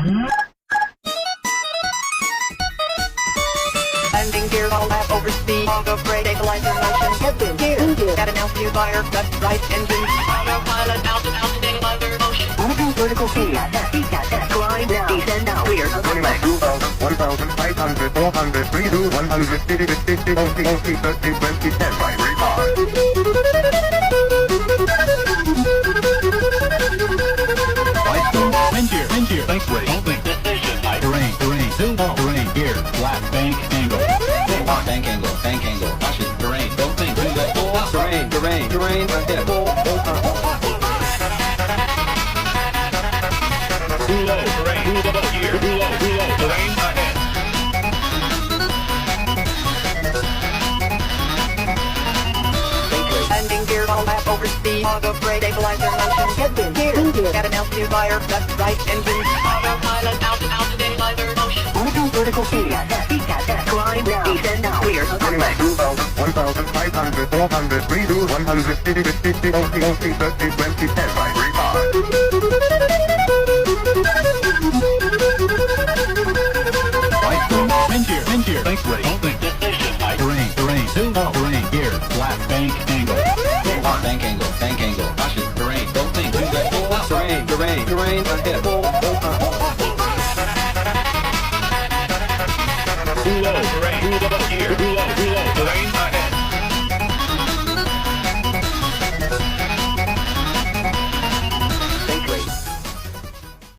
Landing gear, all lap over speed. Auto brake, stabilizer motion. Headwind, gear. Got an altitude fire, left, right engine. Autopilot, stabilizer motion. Auto vertical speed. Climb now, descend now. Clear. 1,500, 400, 3 to 100, 50, 50, 40, 40, 30, 20, 10, right, retard. Wind gear, bank brake, holding, decision, terrain, terrain, gear, flat, bank angle, bank angle, caution, terrain, don't think, do that, terrain, yeah, too low, terrain, too low, gear, too low, terrain, ahead. Landing gear, all lap over speed. Auto brake, stabilizer motion. Headwind, gear. Got an altitude fire, left, right engine. Autopilot, stabilizer motion. Auto vertical speed. Climb now, descend now. Clear. 1,500, 400, 3 to 100, 50, 50, 40, 40, 30, 20, 10, right, retard. Wind gear, bank brake, holding.